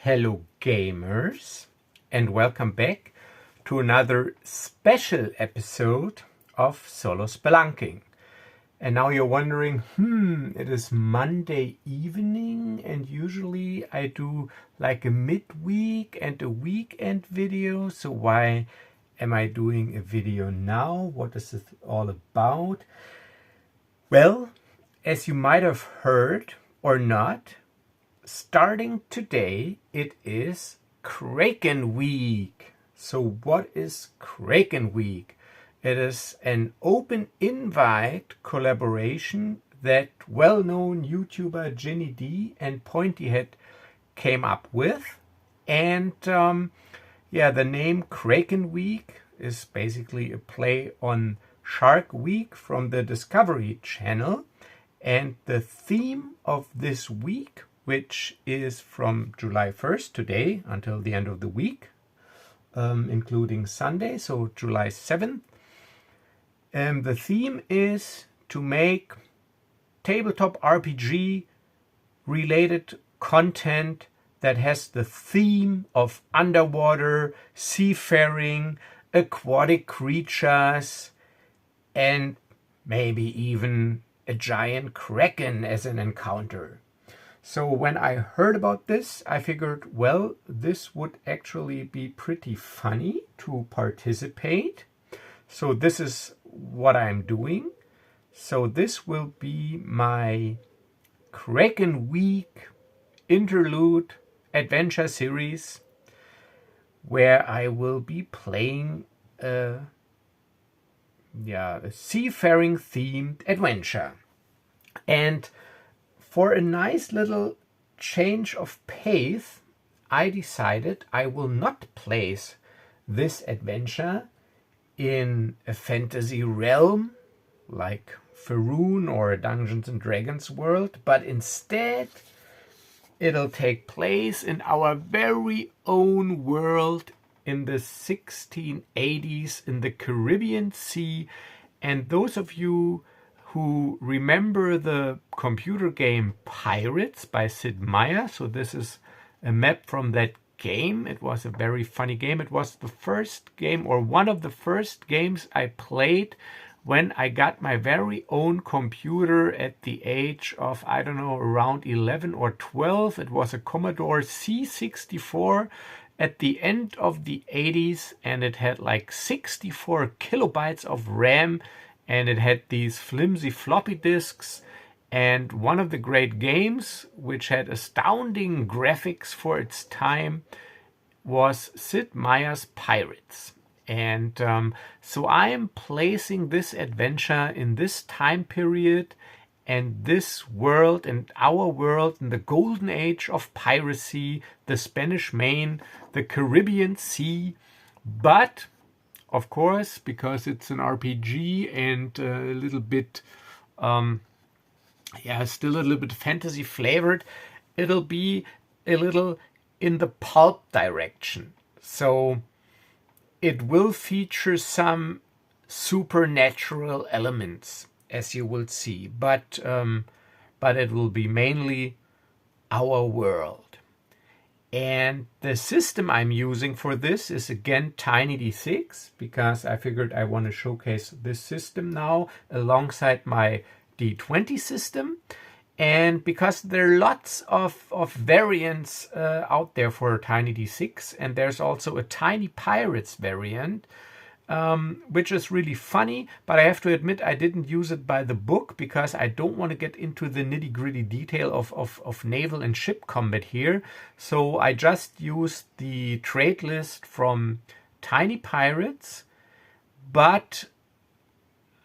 Hello gamers, and welcome back to another special episode of Solo Spelunking. And now you're wondering, it is Monday evening and usually I do like a midweek and a weekend video, so why am I doing a video now? What is it all about? Well, as you might have heard or not, starting today, it is Kraken Week. So what is Kraken Week? It is an open invite collaboration that well-known YouTuber Ginny D and Pointyhead came up with. And the name Kraken Week is basically a play on Shark Week from the Discovery Channel. And the theme of this week, which is from July 1st, today, until the end of the week, including Sunday, so July 7th. The theme is to make tabletop RPG related content that has the theme of underwater, seafaring, aquatic creatures, and maybe even a giant kraken as an encounter. So when I heard about this, I figured, well, this would actually be pretty funny to participate. So this is what I'm doing. So this will be my Kraken Week interlude adventure series where I will be playing a seafaring themed adventure. And for a nice little change of pace, I decided I will not place this adventure in a fantasy realm like Faerun or a Dungeons and Dragons world, but instead it'll take place in our very own world in the 1680s in the Caribbean Sea. And those of you who remember the computer game Pirates by Sid Meier, so this is a map from that game. It was a very funny game. It was the first game, or one of the first games I played when I got my very own computer at the age of, I don't know, around 11 or 12. It was a Commodore C64 at the end of the 80s, and it had like 64 kilobytes of RAM, and it had these flimsy floppy disks. And one of the great games, which had astounding graphics for its time, was Sid Meier's Pirates. And so I am placing this adventure in this time period and this world and our world in the golden age of piracy, the Spanish Main, the Caribbean Sea. But of course, because it's an RPG and a little bit, still a little bit fantasy flavored, it'll be a little in the pulp direction. So it will feature some supernatural elements, as you will see, but it will be mainly our world. And the system I'm using for this is again TinyD6, because I figured I want to showcase this system now alongside my D20 system. And because there are lots of variants out there for TinyD6, and there's also a Tiny Pirates variant, which is really funny, but I have to admit I didn't use it by the book because I don't want to get into the nitty-gritty detail of naval and ship combat here. So I just used the trade list from Tiny Pirates, but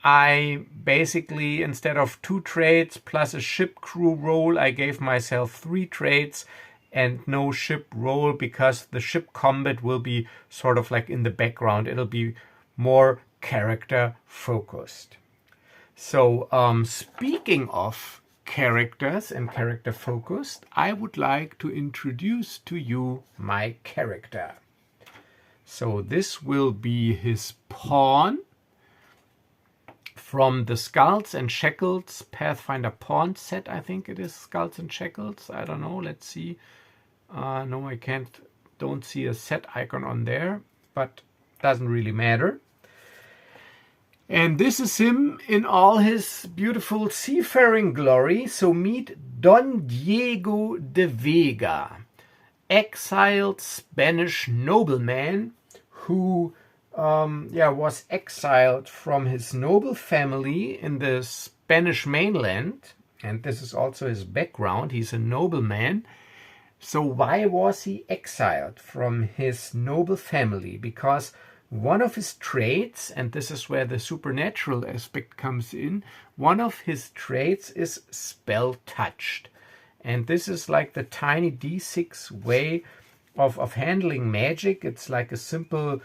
I basically, instead of 2 trades plus a ship crew roll, I gave myself 3 trades and no ship roll, because the ship combat will be sort of like in the background. It'll be more character focused. So speaking of characters and character focused, I would like to introduce to you my character. So this will be his pawn from the Skulls and Shackles Pathfinder pawn set. I think it is Skulls and Shackles. I don't know. Let's see. No, I don't see a set icon on there, but doesn't really matter. And this is him in all his beautiful seafaring glory. So meet Don Diego de Vega, exiled Spanish nobleman who was exiled from his noble family in the Spanish mainland. And this is also his background. He's a nobleman. So why was he exiled from his noble family? Because one of his traits, and this is where the supernatural aspect comes in, one of his traits is spell touched. And this is like the tiny D6 way of handling magic. It's like a simple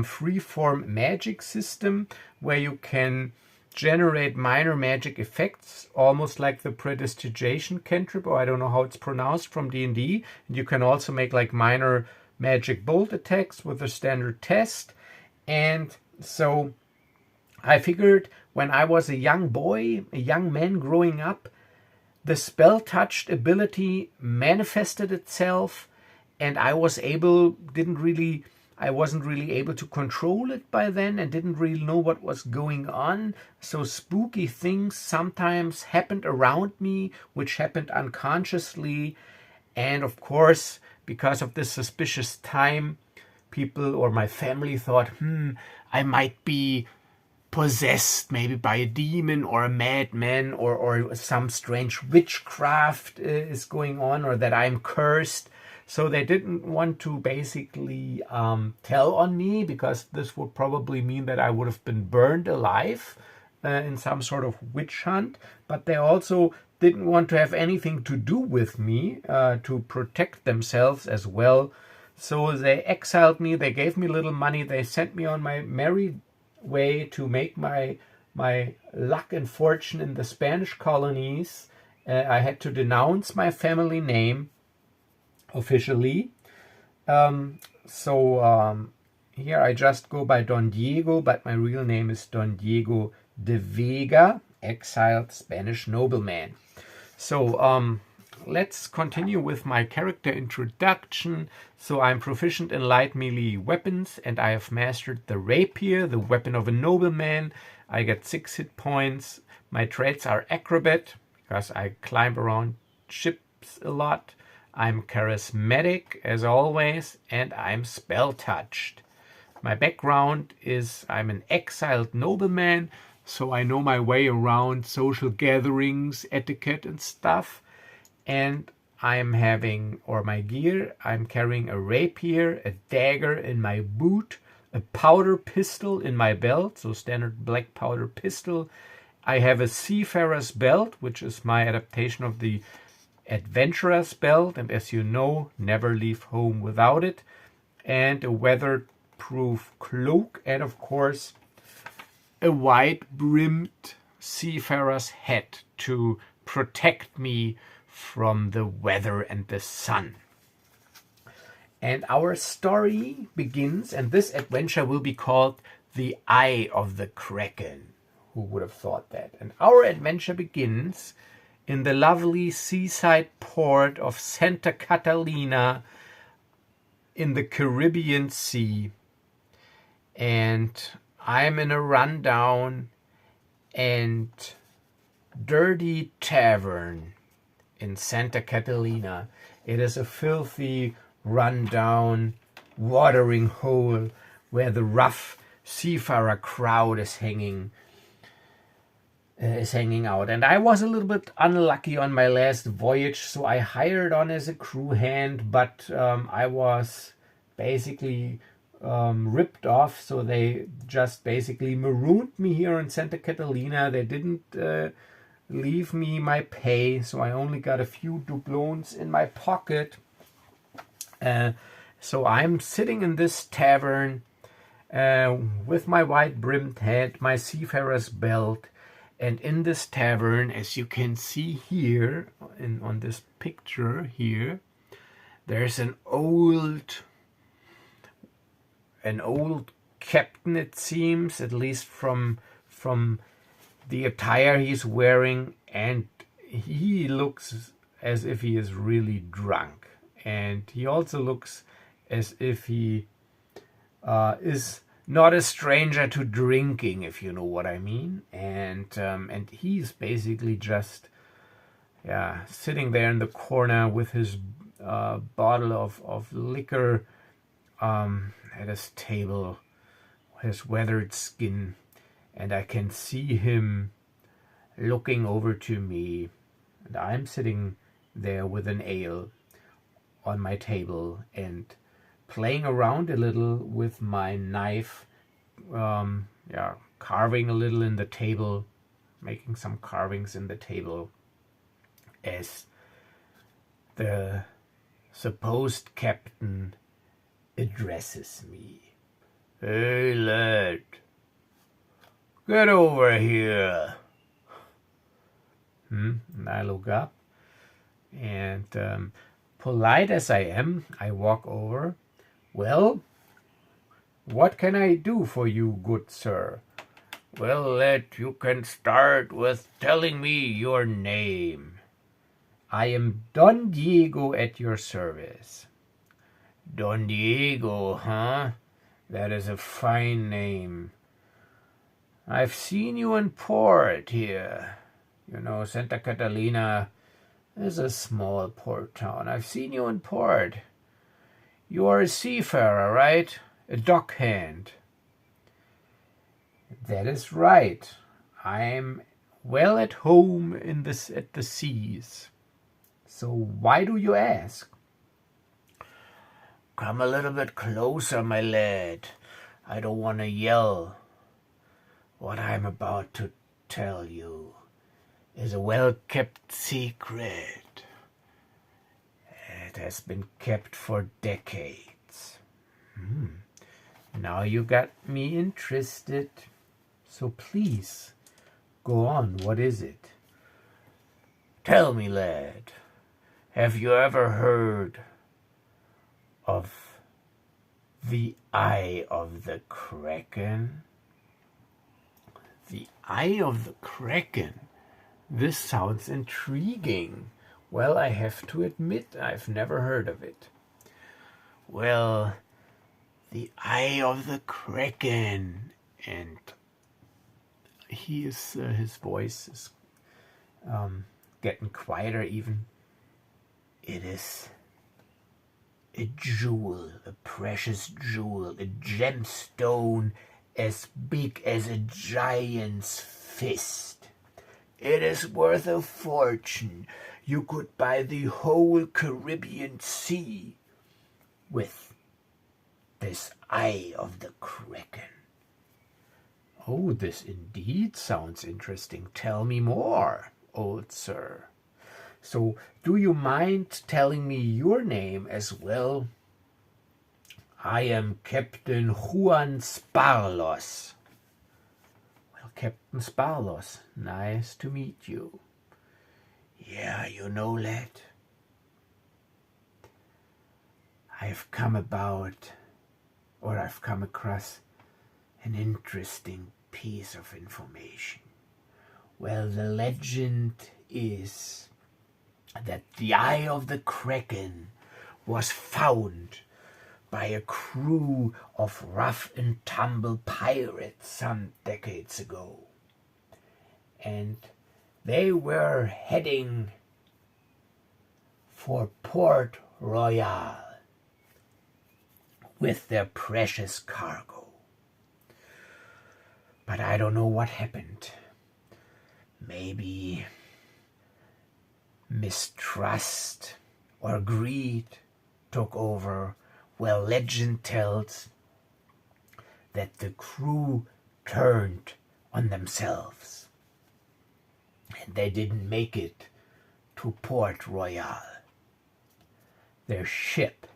free-form magic system where you can generate minor magic effects, almost like the prestidigitation cantrip, or I don't know how it's pronounced, from D&D. And you can also make like minor magic bolt attacks with a standard test. And so I figured when I was a young boy, a young man growing up, the spell touched ability manifested itself, and I wasn't really able to control it by then and didn't really know what was going on. So spooky things sometimes happened around me, which happened unconsciously. And of course, because of this suspicious time, people or my family thought, I might be possessed maybe by a demon or a madman, or some strange witchcraft is going on, or that I'm cursed. So they didn't want to basically tell on me, because this would probably mean that I would have been burned alive in some sort of witch hunt. But they also didn't want to have anything to do with me, to protect themselves as well. So they exiled me, they gave me little money, they sent me on my merry way to make my luck and fortune in the Spanish colonies. I had to denounce my family name officially. Here I just go by Don Diego, but my real name is Don Diego de Vega, exiled Spanish nobleman. So let's continue with my character introduction. So I'm proficient in light melee weapons, and I have mastered the rapier, the weapon of a nobleman. I get 6 hit points. My traits are acrobat, because I climb around ships a lot. I'm charismatic, as always, and I'm spell-touched. My background is I'm an exiled nobleman, so I know my way around social gatherings, etiquette and stuff. And I'm carrying a rapier, a dagger in my boot, a powder pistol in my belt, so standard black powder pistol. I have a seafarer's belt, which is my adaptation of the adventurer's belt, and as you know, never leave home without it, and a weatherproof cloak, and of course a wide-brimmed seafarer's hat to protect me from the weather and the sun. And our story begins, and this adventure will be called The Eye of the Kraken. Who would have thought that? And our adventure begins in the lovely seaside port of Santa Catalina in the Caribbean Sea. And I'm in a rundown and dirty tavern in Santa Catalina. It is a filthy, rundown watering hole where the rough seafarer crowd is hanging out. And I was a little bit unlucky on my last voyage, so I hired on as a crew hand, but I was basically ripped off. So they just basically marooned me here in Santa Catalina. They didn't leave me my pay, so I only got a few doubloons in my pocket. So I'm sitting in this tavern with my wide-brimmed hat, my seafarer's belt, and in this tavern, as you can see here on this picture here, there's an old captain, it seems, at least from the attire he's wearing, and he looks as if he is really drunk. and he also looks as if he is not a stranger to drinking, if you know what I mean. And he's basically just sitting there in the corner with his bottle of liquor at his table, his weathered skin, and I can see him looking over to me, and I'm sitting there with an ale on my table and playing around a little with my knife, carving a little in the table, making some carvings in the table, as the supposed captain addresses me. "Hey, lad, get over here." And I look up, and polite as I am, I walk over. "Well, what can I do for you, good sir?" "Well, lad, you can start with telling me your name." "I am Don Diego at your service." "Don Diego, huh? That is a fine name. I've seen you in port here. You know, Santa Catalina is a small port town. I've seen you in port. You are a seafarer, right? A dockhand." "That is right. I'm well at home at the seas. So why do you ask?" "Come a little bit closer, my lad. I don't want to yell. What I'm about to tell you is a well-kept secret. It has been kept for decades." Now you got me interested. So please, go on. What is it? "Tell me, lad, have you ever heard of the Eye of the Kraken?" The Eye of the Kraken? This sounds intriguing. Well, I have to admit, I've never heard of it. "Well, the Eye of the Kraken," and his voice is getting quieter even. "It is a jewel, a precious jewel, a gemstone as big as a giant's fist. It is worth a fortune. You could buy the whole Caribbean Sea with this Eye of the Kraken." "Oh, this indeed sounds interesting. Tell me more, old sir. So, do you mind telling me your name as well?" "I am Captain Juan Sparlos." "Well, Captain Sparlos, nice to meet you." "Yeah, you know, lad, I've come across an interesting piece of information. Well, the legend is that the Eye of the Kraken was found by a crew of rough and tumble pirates some decades ago. And they were heading for Port Royal with their precious cargo. But I don't know what happened. Maybe mistrust or greed took over. Well, legend tells that the crew turned on themselves and they didn't make it to Port Royal. Their ship,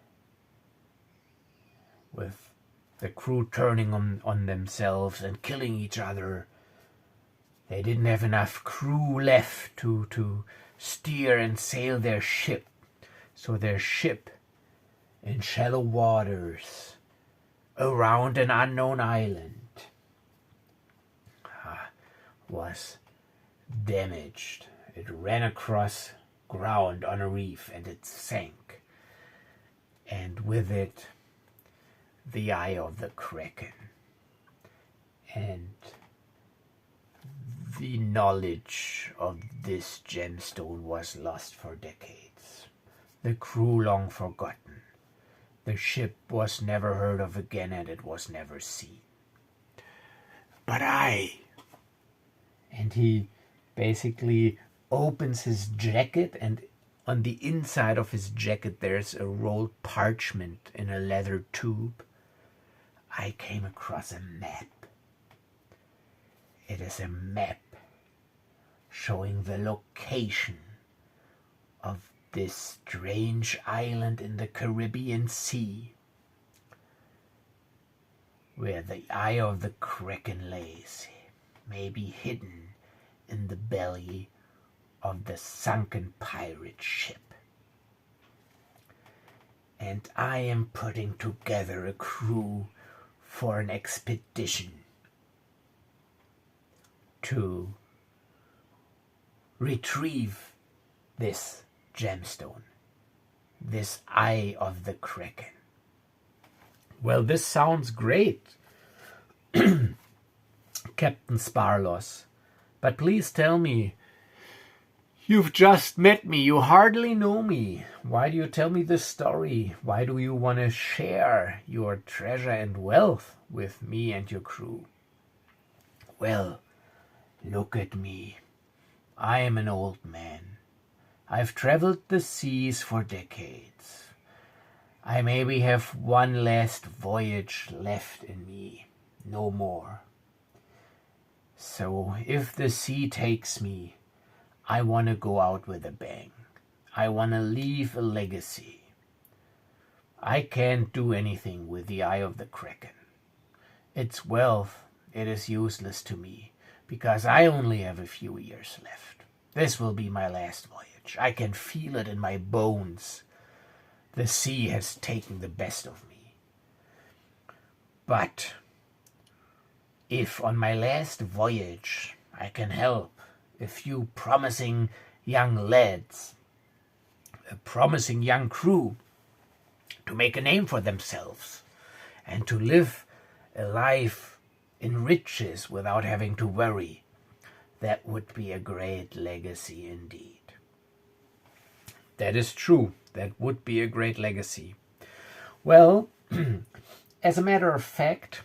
with the crew turning on themselves and killing each other, they didn't have enough crew left to steer and sail their ship. So their ship, in shallow waters around an unknown island, was damaged. It ran across ground on a reef and it sank. with it the eye of the Kraken. And the knowledge of this gemstone was lost for decades. The crew long forgotten. The ship was never heard of again, and it was never seen. But and he basically opens his jacket, and on the inside of his jacket there's a rolled parchment in a leather tube. I came across a map. It is a map showing the location of this strange island in the Caribbean Sea, where the eye of the Kraken lays, maybe hidden in the belly of the sunken pirate ship. And I am putting together a crew for an expedition to retrieve this gemstone, this eye of the Kraken. Well, this sounds great, Captain Sparlos. But please tell me, you've just met me, you hardly know me. Why do you tell me this story? Why do you want to share your treasure and wealth with me and your crew? Well, look at me. I am an old man. I've traveled the seas for decades. I maybe have one last voyage left in me, no more. So if the sea takes me, I want to go out with a bang. I want to leave a legacy. I can't do anything with the eye of the Kraken. Its wealth, it is useless to me, because I only have a few years left. This will be my last voyage. I can feel it in my bones. The sea has taken the best of me. But if on my last voyage I can help a few promising young lads, a promising young crew, to make a name for themselves and to live a life in riches without having to worry, that would be a great legacy indeed. That is true. That would be a great legacy. Well, as a matter of fact,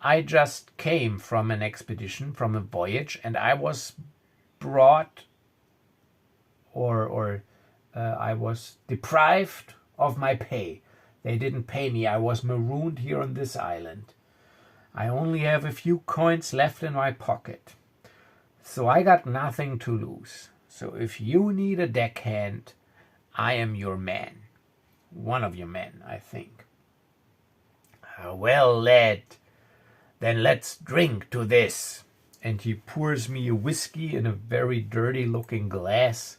I just came from an expedition, from a voyage, and I was brought I was deprived of my pay. They didn't pay me. I was marooned here on this island. I only have a few coins left in my pocket. So I got nothing to lose. So if you need a deckhand, I am your man. One of your men, I think. Well, lad, then let's drink to this. And he pours me a whiskey in a very dirty-looking glass,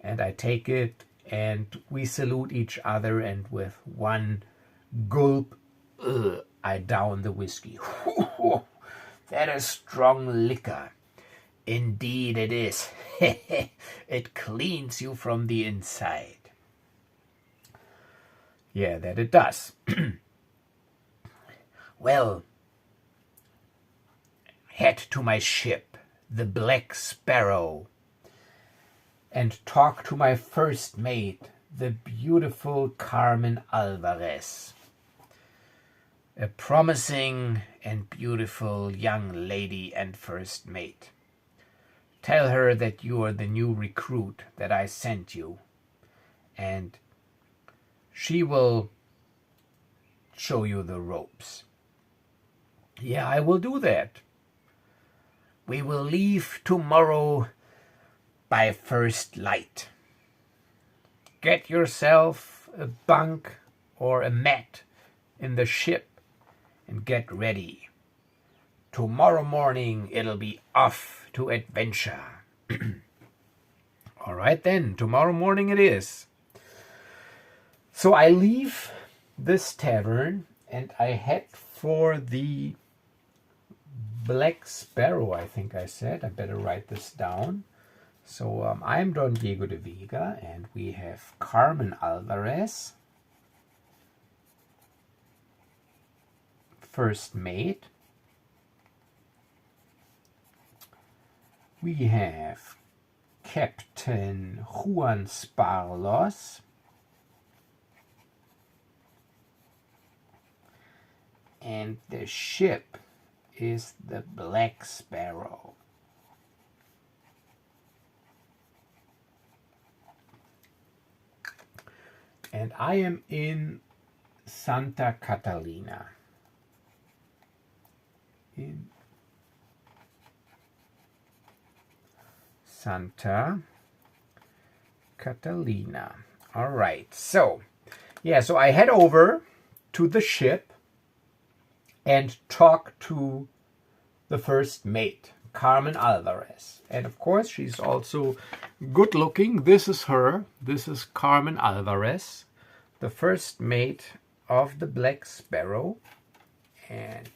and I take it, and we salute each other, and with one gulp, I down the whiskey. That is strong liquor. Indeed it is. It cleans you from the inside. Yeah, that it does. Well, head to my ship, the Black Sparrow, and talk to my first mate, the beautiful Carmen Alvarez, a promising and beautiful young lady and first mate. Tell her that you are the new recruit that I sent you, and she will show you the ropes. Yeah, I will do that. We will leave tomorrow by first light. Get yourself a bunk or a mat in the ship and get ready. Tomorrow morning it'll be off to adventure. All right then, tomorrow morning it is. So I leave this tavern and I head for the Black Sparrow, I think I said. I better write this down. So I'm Don Diego de Vega, and we have Carmen Alvarez first mate. We have Captain Juan Sparlos. And the ship is the Black Sparrow. And I am in Santa Catalina. In Santa Catalina. All right. So, yeah, so I head over to the ship and talk to the first mate, Carmen Alvarez. And of course, she's also good looking. This is her. This is Carmen Alvarez, the first mate of the Black Sparrow. And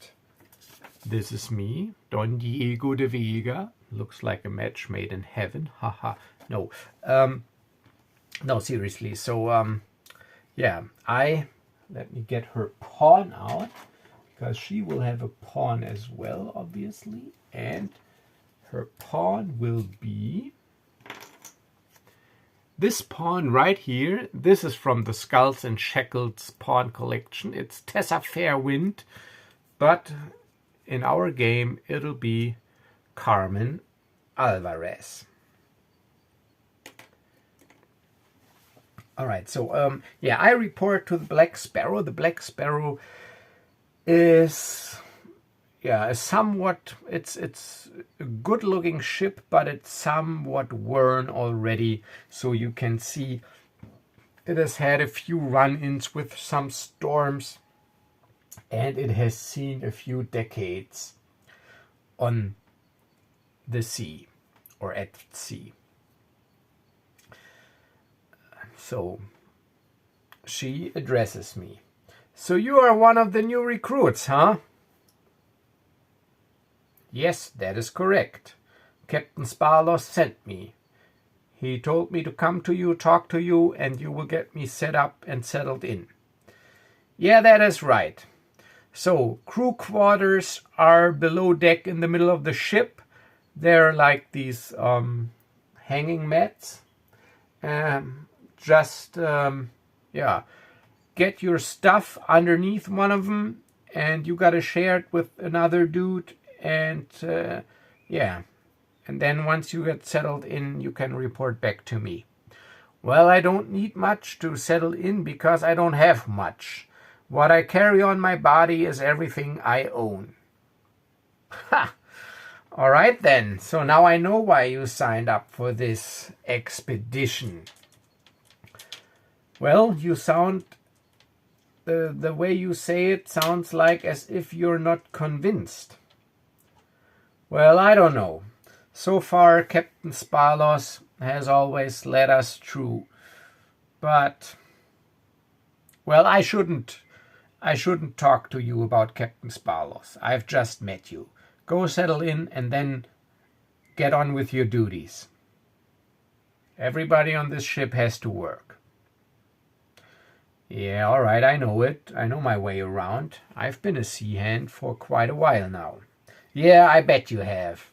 this is me, Don Diego de Vega. Looks like a match made in heaven. Haha. No. No, seriously. So, yeah, let me get her pawn out, because she will have a pawn as well, obviously. And her pawn will be this pawn right here. This is from the Skulls and Shackles pawn collection. It's Tessa Fairwind, but in our game it'll be Carmen Alvarez. All right, so yeah, I report to the Black Sparrow. The Black Sparrow is, yeah, a somewhat, it's a good looking ship, but it's somewhat worn already. So you can see it has had a few run-ins with some storms, and it has seen a few decades on the sea or at sea. So she addresses me. So you are one of the new recruits, huh? Yes, that is correct. Captain Sparlos sent me. He told me to come to you, talk to you, and you will get me set up and settled in. Yeah, that is right. So, crew quarters are below deck in the middle of the ship. They're like these hanging mats. Yeah, get your stuff underneath one of them, and you gotta share it with another dude, and yeah, and then once you get settled in, you can report back to me. Well, I don't need much to settle in because I don't have much. What I carry on my body is everything I own. Ha! All right then, so now I know why you signed up for this expedition. Well, you sound, the way you say it sounds like as if you're not convinced. Well, I don't know. So far, Captain Sparlos has always led us through. But, well, I shouldn't talk to you about Captain Sparlos. I've just met you. Go settle in and then get on with your duties. Everybody on this ship has to work. Yeah, all right, I know it. I know my way around. I've been a sea hand for quite a while now. Yeah, I bet you have.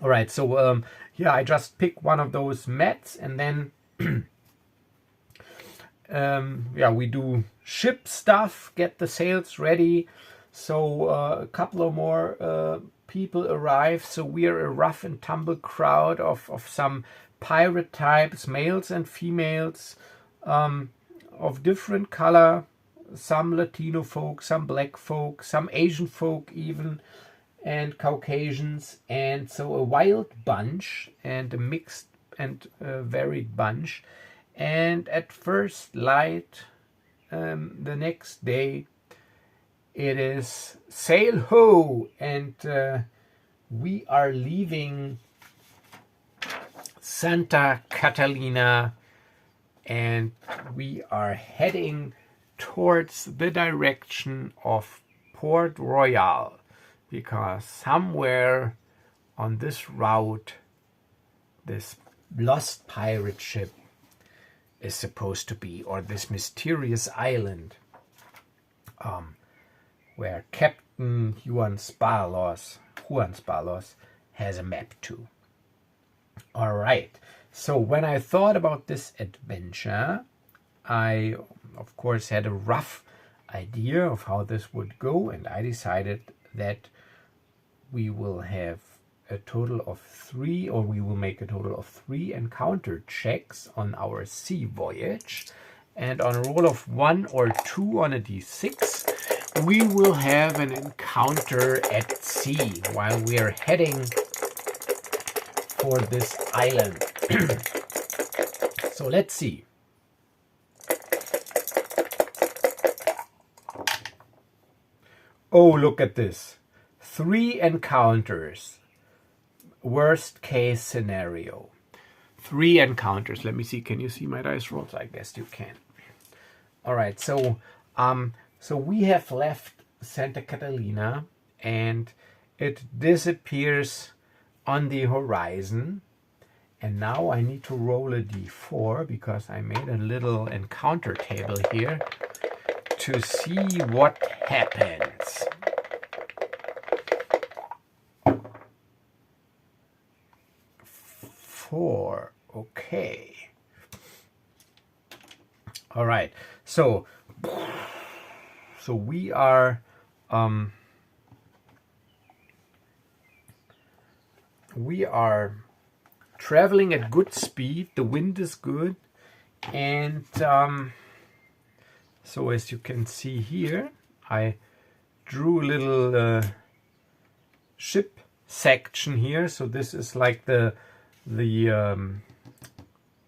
All right, so yeah, I just pick one of those mats, and then yeah, we do ship stuff, get the sails ready. So a couple of more people arrive. So we are a rough and tumble crowd of some pirate types, males and females, of different color, some Latino folk, some black folk, some Asian folk even, and Caucasians, and so a wild bunch and a mixed and varied bunch. And at first light, the next day, it is sail ho, and we are leaving Santa Catalina, and we are heading towards the direction of Port Royal, because somewhere on this route, this lost pirate ship is supposed to be, or this mysterious island. where Captain Juan Sparlos has a map too. All right. So when I thought about this adventure, I, of course, had a rough idea of how this would go, and I decided that we will have a total of 3, or we will make a total of 3 encounter checks on our sea voyage. And on a roll of 1 or 2 on a d6, we will have an encounter at sea while we are heading for this island. So let's see. Oh, look at this. 3 encounters. Worst case scenario. 3 encounters. Let me see. Can you see my dice rolls? I guess you can. All right. So we have left Santa Catalina, and it disappears on the horizon. And now I need to roll a d4 because I made a little encounter table here to see what happens. Four. Okay. All right. So we are traveling at good speed. The wind is good, and so as you can see here, I drew a little ship section here. So this is like the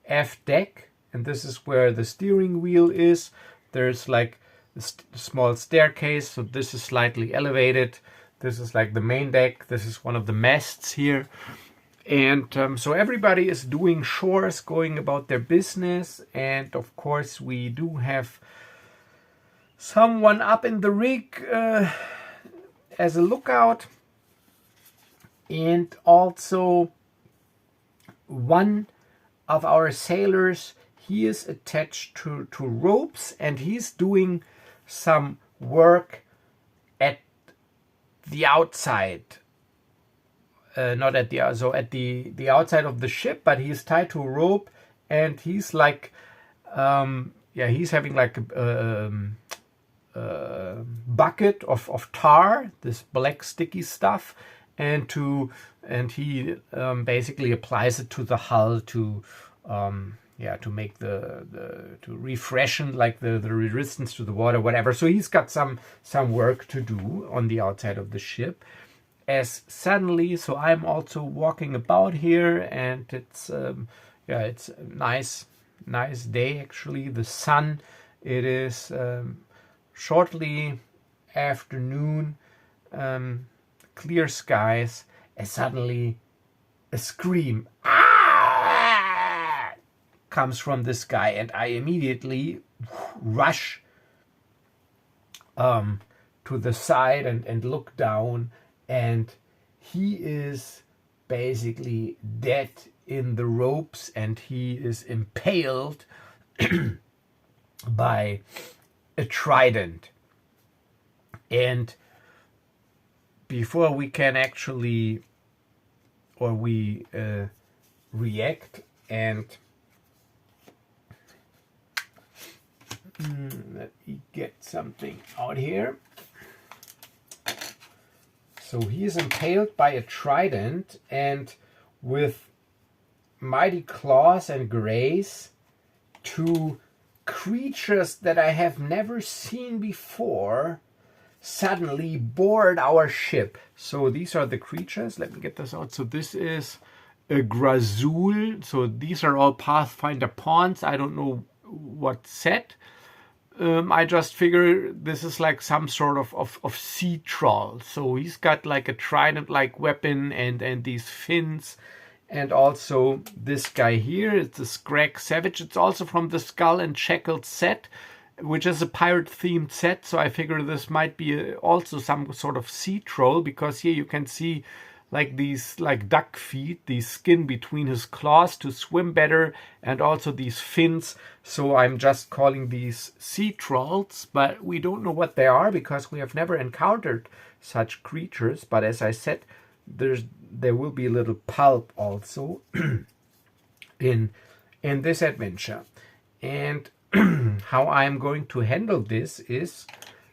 aft deck, and this is where the steering wheel is. There's like a small staircase, so this is slightly elevated. This is like the main deck. This is one of the masts here. And so everybody is doing chores, going about their business. And of course, we do have someone up in the rig as a lookout. And also one of our sailors, he is attached to ropes, and he's doing some work at the outside. Not at the at the outside of the ship, but he's tied to a rope, and he's like he's having like a bucket of tar, this black sticky stuff, and he basically applies it to the hull to make to refreshen like the resistance to the water, whatever. So he's got some work to do on the outside of the ship. As suddenly, so I'm also walking about here, and it's it's a nice day actually. The sun, it is shortly afternoon, clear skies, and suddenly a scream comes from this guy, and I immediately rush to the side and look down. And he is basically dead in the ropes, and he is impaled by a trident. And before we can actually, or we react and let me get something out here. So he is impaled by a trident, and with mighty claws and grace, 2 creatures that I have never seen before suddenly board our ship. So these are the creatures. Let me get this out. So this is a Grazul. So these are all Pathfinder pawns. I don't know what set. I just figure this is like some sort of sea troll. So he's got like a trident-like weapon and these fins. And also this guy here, it's a Scrag Savage. It's also from the Skull and Shackled set, which is a pirate-themed set. So I figure this might be also some sort of sea troll, because here you can see like these like duck feet, the skin between his claws to swim better, and also these fins. So I'm just calling these sea trolls, but we don't know what they are because we have never encountered such creatures. But as I said, there will be a little pulp also in this adventure. And how I'm going to handle this is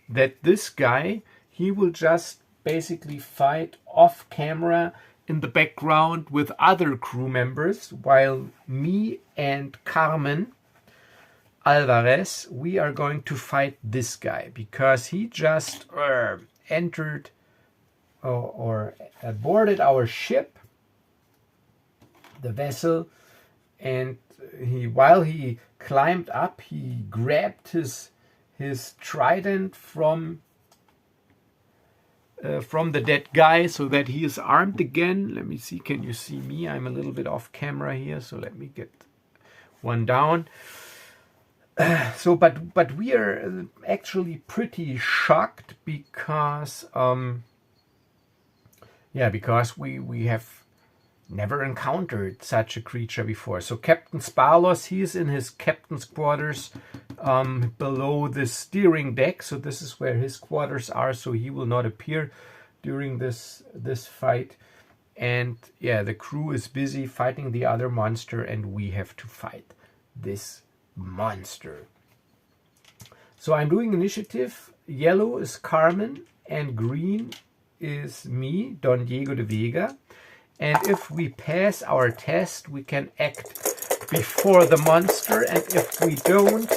that this guy, he will just basically fight off camera in the background with other crew members, while me and Carmen Alvarez, we are going to fight this guy because he just entered or boarded our ship, the vessel, and while he climbed up, he grabbed his trident from the dead guy so that he is armed again. Let me see, can you see me? I'm a little bit off camera here, so let me get one down. But we are actually pretty shocked because because we have never encountered such a creature before. So Captain Sparlos, he is in his captain's quarters below the steering deck. So this is where his quarters are. So he will not appear during this fight. And yeah, the crew is busy fighting the other monster, and we have to fight this monster. So I'm doing initiative. Yellow is Carmen, and green is me, Don Diego de Vega. And if we pass our test, we can act before the monster. And if we don't,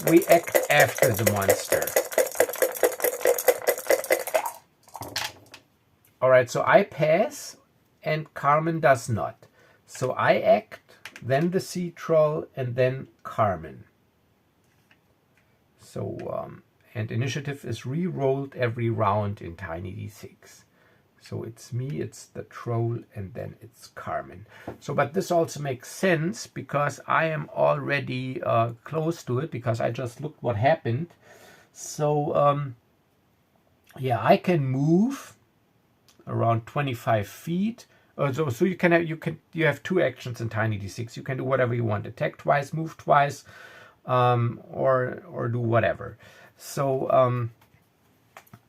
we act after the monster. All right, so I pass and Carmen does not. So I act, then the sea troll, and then Carmen. So, and initiative is re-rolled every round in Tiny D6. So it's me, it's the troll, and then it's Carmen. So, but this also makes sense because I am already close to it because I just looked what happened. So, yeah, I can move around 25 feet. So you have two actions in Tiny D6. You can do whatever you want: attack twice, move twice, or do whatever. So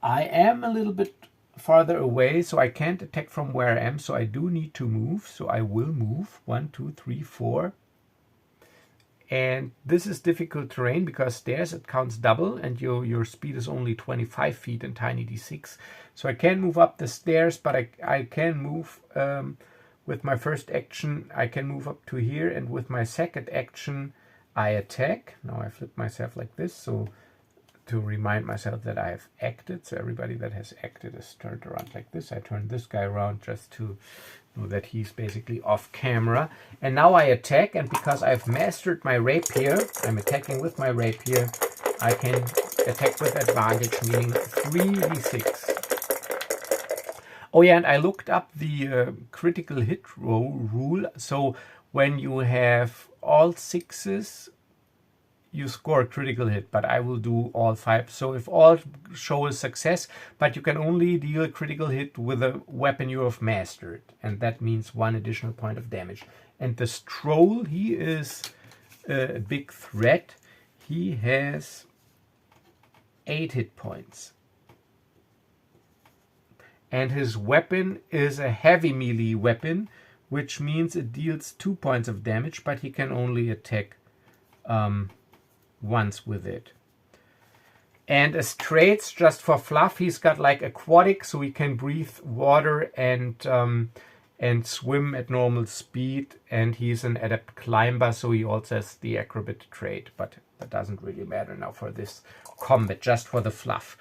I am a little bit farther away, so I can't attack from where I am, so I do need to move. So I will move 1, 2, 3, 4. And this is difficult terrain because stairs, it counts double, and your speed is only 25 feet in Tiny D6. So I can move up the stairs, but I can move with my first action. I can move up to here, and with my second action I attack. Now I flip myself like this, so to remind myself that I have acted. So everybody that has acted is turned around like this. I turn this guy around just to know that he's basically off camera. And now I attack, and because I've mastered my rapier, I'm attacking with my rapier, I can attack with advantage, meaning 3d6. Oh yeah, and I looked up the critical hit rule. So when you have all 6s, you score a critical hit, but I will do all 5. So if all show a success, but you can only deal a critical hit with a weapon you have mastered, and that means 1 additional point of damage. And the troll, he is a big threat. He has 8 hit points. And his weapon is a heavy melee weapon, which means it deals 2 points of damage, but he can only attack once with it. And as traits, just for fluff, he's got like aquatic, so he can breathe water and swim at normal speed. And he's an adept climber, so he also has the acrobat trait. But that doesn't really matter now for this combat, just for the fluff.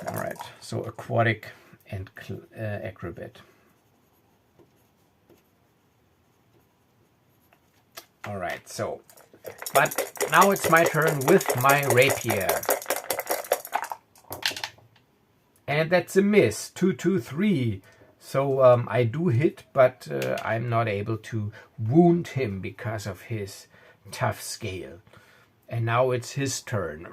All right, so aquatic and acrobat. All right, so, but now it's my turn with my rapier. And that's a miss, 2, 2, 3. So I do hit, but I'm not able to wound him because of his tough scale. And now it's his turn.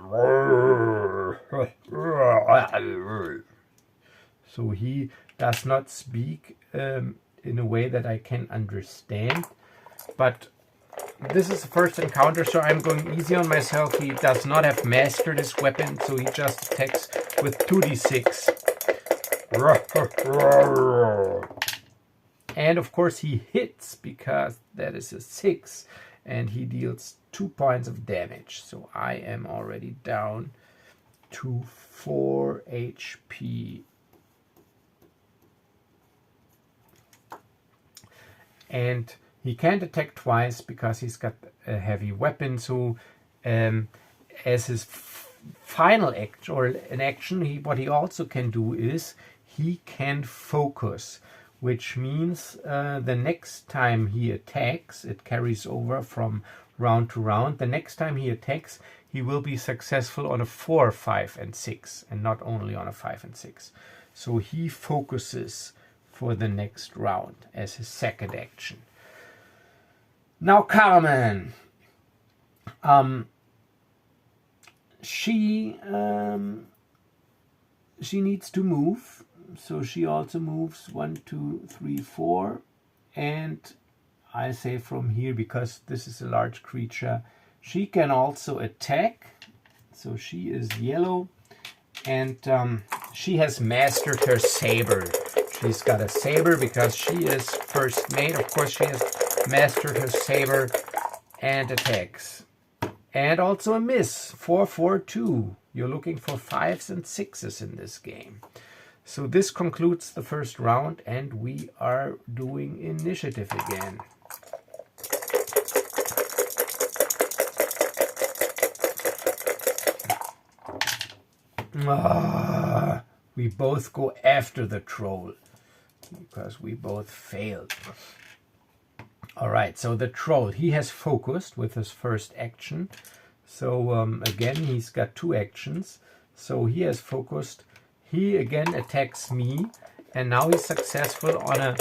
So he does not speak in a way that I can understand. But this is the first encounter, so I'm going easy on myself. He does not have mastered his weapon, so he just attacks with 2d6. And of course he hits, because that is a 6, and he deals 2 points of damage. So I am already down to 4 HP. And he can't attack twice because he's got a heavy weapon. So as his final act, or an action, what he also can do is he can focus, which means the next time he attacks, it carries over from round to round. The next time he attacks, he will be successful on a 4, 5, and 6, and not only on a 5 and 6. So he focuses for the next round as his second action. Now Carmen, she needs to move, so she also moves 1, 2, 3, 4, and I say from here, because this is a large creature, she can also attack. So she is yellow, and she has mastered her saber. She's got a saber because she is first mate. Of course, she has mastered her saber and attacks. And also a miss, 4, 4, 2. You're looking for 5s and 6s in this game. So this concludes the first round, and we are doing initiative again. We both go after the troll because we both failed. All right, so the troll, he has focused with his first action. So again, he's got 2 actions. So he has focused. He again attacks me, and now he's successful on a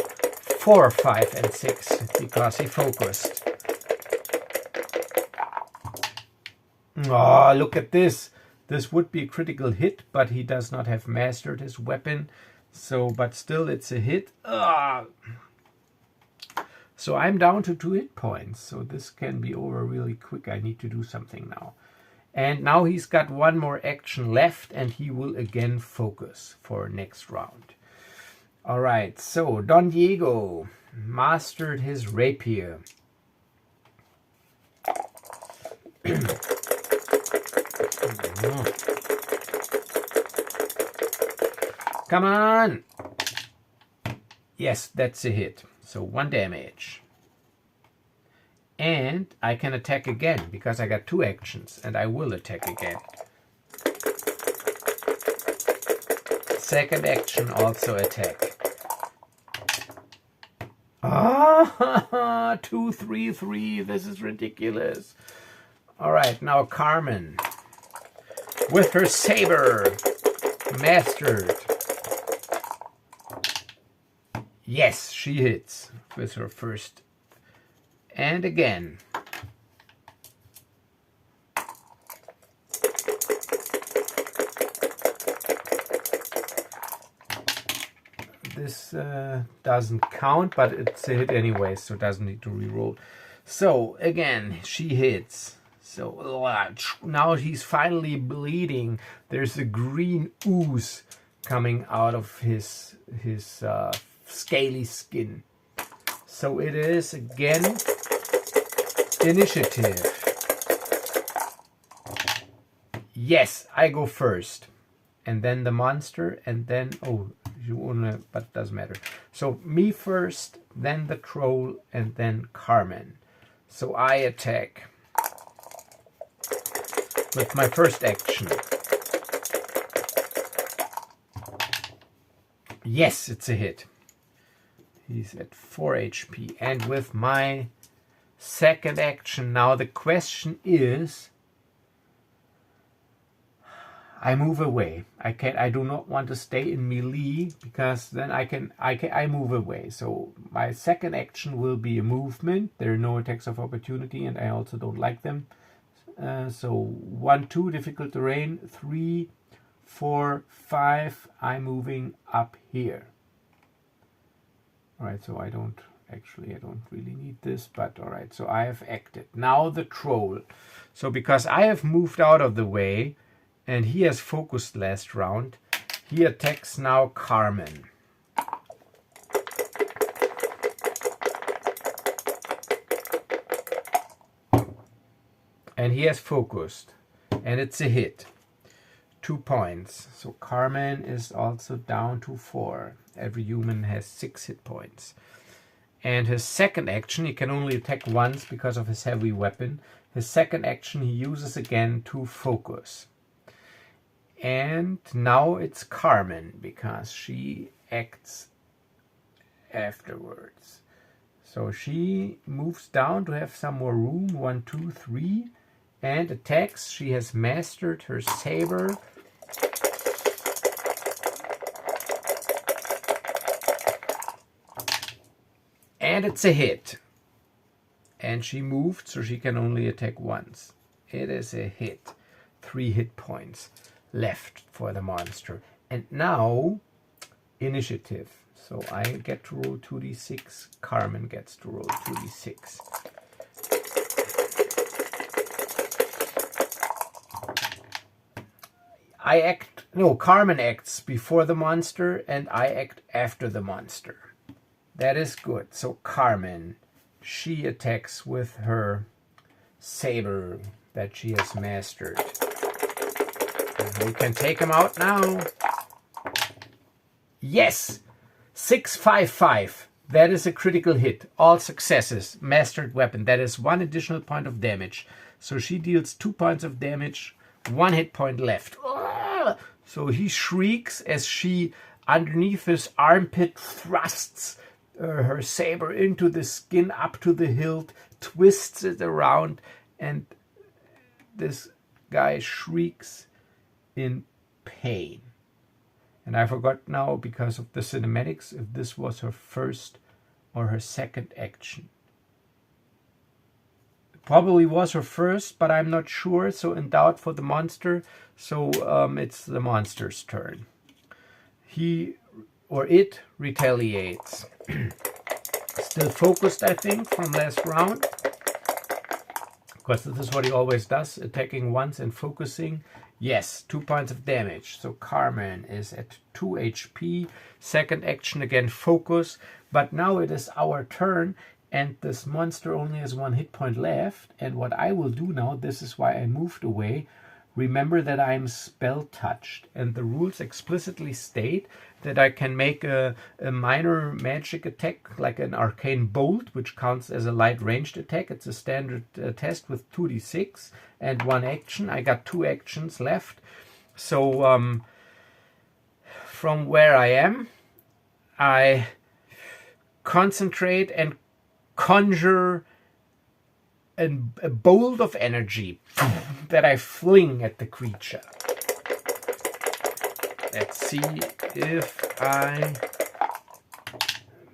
4, 5, and 6 because he focused. Oh, look at this. This would be a critical hit, but he does not have mastered his weapon. So, but still it's a hit. So I'm down to 2 hit points. So this can be over really quick. I need to do something now. And now he's got 1 more action left, and he will again focus for next round. All right, so Don Diego mastered his rapier. Come on! Yes, that's a hit. So 1 damage. And I can attack again because I got 2 actions, and I will attack again. Second action, also attack. 2, 3, 3. This is ridiculous. All right, now Carmen with her saber, mastered. Yes, she hits with her first. And again. This doesn't count, but it's a hit anyway, so it doesn't need to reroll. So again, she hits. So now he's finally bleeding. There's a green ooze coming out of his scaly skin. So it is again initiative. Yes, I go first, and then the monster, and then you only, but it doesn't matter. So me first, then the troll, and then Carmen. So I attack with my first action. Yes, it's a hit. He's at 4 HP. And with my second action, now the question is, I move away. I do not want to stay in melee, because then I move away. So my second action will be a movement. There are no attacks of opportunity, and I also don't like them. So 1, 2, difficult terrain, 3, 4, 5. I'm moving up here. All right, so I don't really need this, but all right, so I have acted. Now the troll. So because I have moved out of the way and he has focused last round, he attacks now Carmen. And he has focused, and it's a hit. 2 points. So Carmen is also down to 4. Every human has 6 hit points. And his second action, he can only attack once because of his heavy weapon. His second action he uses again to focus. And now it's Carmen, because she acts afterwards. So she moves down to have some more room. 1, 2, 3. And attacks. She has mastered her saber. And it's a hit. And she moved, so she can only attack once. It is a hit. 3 hit points left for the monster. And now, initiative. So I get to roll 2d6. Carmen gets to roll 2d6. Carmen acts before the monster, and I act after the monster. That is good. So Carmen, she attacks with her saber that she has mastered. And we can take him out now. Yes! 655. That is a critical hit. All successes. Mastered weapon. That is 1 additional point of damage. So she deals 2 points of damage. 1 hit point left. So he shrieks as she, underneath his armpit, thrusts her saber into the skin up to the hilt, twists it around, and this guy shrieks in pain. And I forgot now, because of the cinematics, if this was her first or her second action. Probably was her first, but I'm not sure, so in doubt for the monster. So it's the monster's turn. He or it retaliates. Still focused, I think, from last round. Because this is what he always does, attacking once and focusing. Yes, 2 points of damage. So Carmen is at 2 HP. Second action again, focus. But now it is our turn. And this monster only has 1 hit point left. And what I will do now, this is why I moved away. Remember that I'm spell touched. And the rules explicitly state that I can make a minor magic attack, like an arcane bolt, which counts as a light ranged attack. It's a standard test with 2d6 and 1 action. I got 2 actions left. So from where I am, I concentrate and conjure a bolt of energy that I fling at the creature. Let's see if I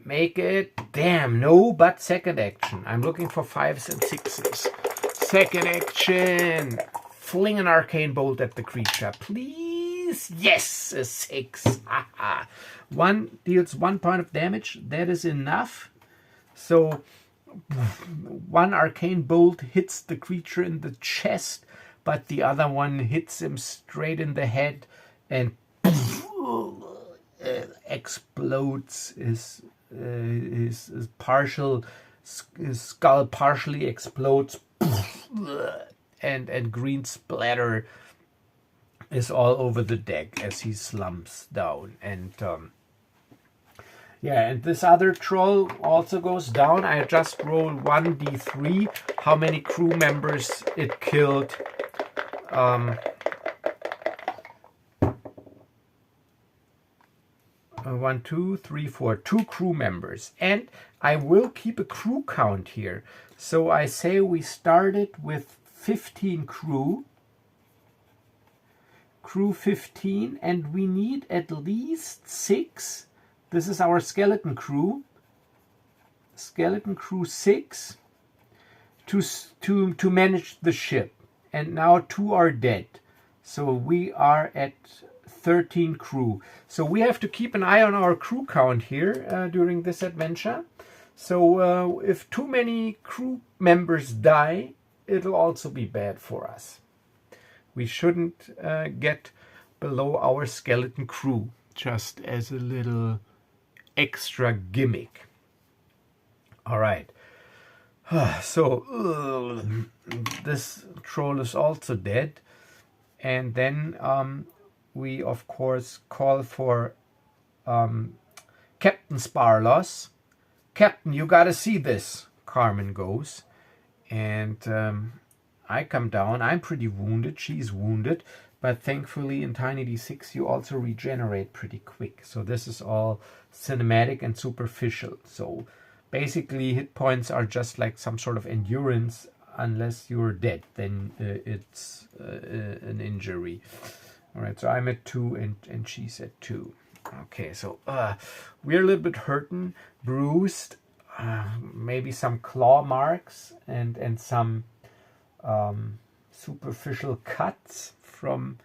make it. Damn, no, but second action. I'm looking for 5s and 6s. Second action. Fling an arcane bolt at the creature. Please. Yes, a 6. Haha. 1 deals 1 point of damage. That is enough. So 1 arcane bolt hits the creature in the chest, but the other one hits him straight in the head and explodes. His skull partially explodes, and green splatter is all over the deck as he slumps down. And yeah, and this other troll also goes down. I just rolled 1d3. How many crew members it killed? 1, 2, 3, 4. 2 crew members. And I will keep a crew count here. So I say we started with 15 crew. Crew 15. And we need at least 6. This is our skeleton crew. Skeleton crew 6 to manage the ship. And now 2 are dead. So we are at 13 crew. So we have to keep an eye on our crew count here during this adventure. So if too many crew members die, it'll also be bad for us. We shouldn't get below our skeleton crew, just as a little extra gimmick. All right. So this troll is also dead. And then we, of course, call for Captain Sparlos. Captain, you gotta see this, Carmen goes. And I come down. I'm pretty wounded. She's wounded. But thankfully in Tiny D6 you also regenerate pretty quick. So this is all cinematic and superficial. So basically hit points are just like some sort of endurance. Unless you're dead, then it's an injury. All right, so I'm at 2 and she's at 2. Okay, so we're a little bit hurting, bruised, maybe some claw marks and some superficial cuts from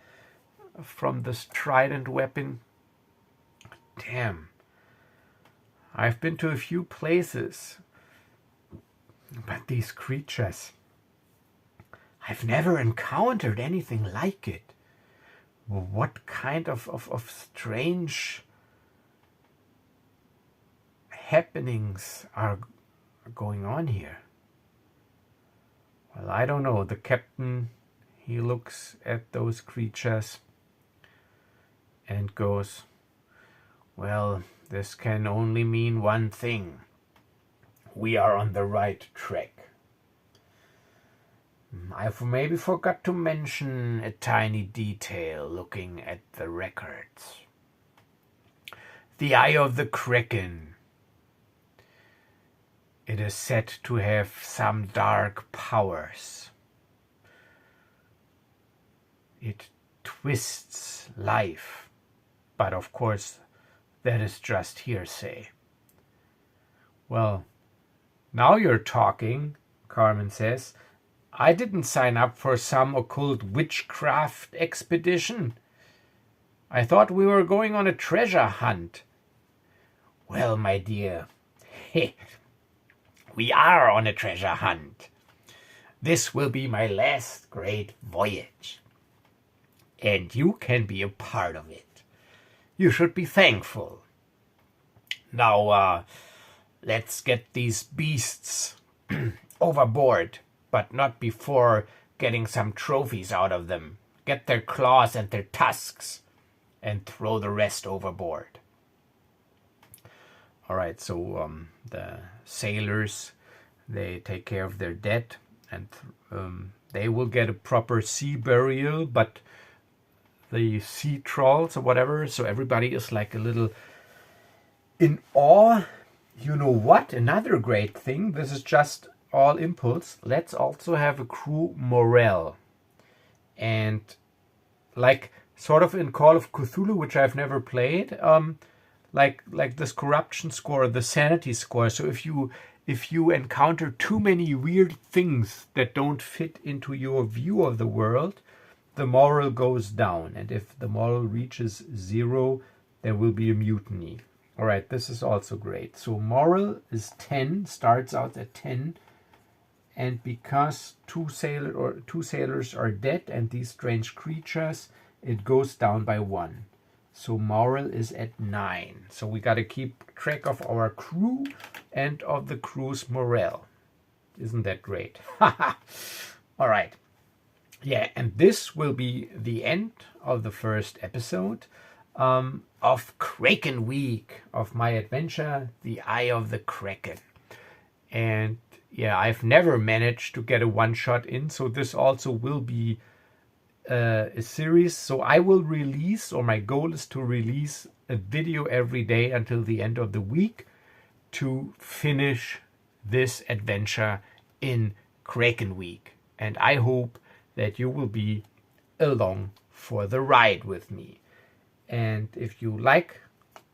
this trident weapon. Damn. I've been to a few places, but these creatures, I've never encountered anything like it. What kind of strange happenings are going on here? Well, I don't know. The captain, he looks at those creatures and goes, well, this can only mean one thing. We are on the right track. I've maybe forgot to mention a tiny detail looking at the records. The eye of the Kraken. It is said to have some dark powers. It twists life, but of course that is just hearsay. Well, now you're talking, Carmen says. I didn't sign up for some occult witchcraft expedition. I thought we were going on a treasure hunt. Well, my dear, we are on a treasure hunt. This will be my last great voyage. And you can be a part of it. You should be thankful. Now, let's get these beasts overboard, but not before getting some trophies out of them. Get their claws and their tusks and throw the rest overboard. All right, so the sailors, they take care of their dead, and they will get a proper sea burial, but the sea trolls or whatever, so everybody is like a little in awe. You know what? Another great thing, this is just all impulse. Let's also have a crew morale. And like sort of in Call of Cthulhu, which I've never played, like this corruption score, the sanity score. So if you encounter too many weird things that don't fit into your view of the world, the moral goes down. And if the moral reaches 0, there will be a mutiny. All right, this is also great. So moral is 10, starts out at 10. And because two sailors are dead and these strange creatures, it goes down by 1. So moral is at 9. So we got to keep track of our crew and of the crew's morale. Isn't that great? All right. Yeah, and this will be the end of the first episode of Kraken Week, of my adventure, The Eye of the Kraken. And yeah, I've never managed to get a one-shot in, so this also will be a series. So I will release, or my goal is to release a video every day until the end of the week to finish this adventure in Kraken Week. And I hope that you will be along for the ride with me. And if you like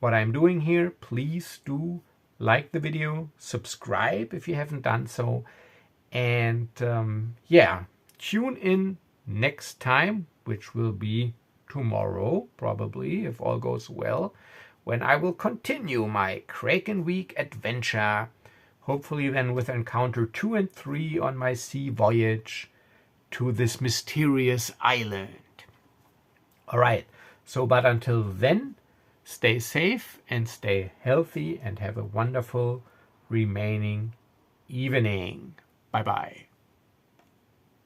what I'm doing here, please do like the video, subscribe if you haven't done so, and yeah, tune in next time, which will be tomorrow, probably, if all goes well, when I will continue my Kraken Week adventure, hopefully then with encounter 2 and 3 on my sea voyage to this mysterious island. Alright, so but until then, stay safe and stay healthy and have a wonderful remaining evening. Bye-bye.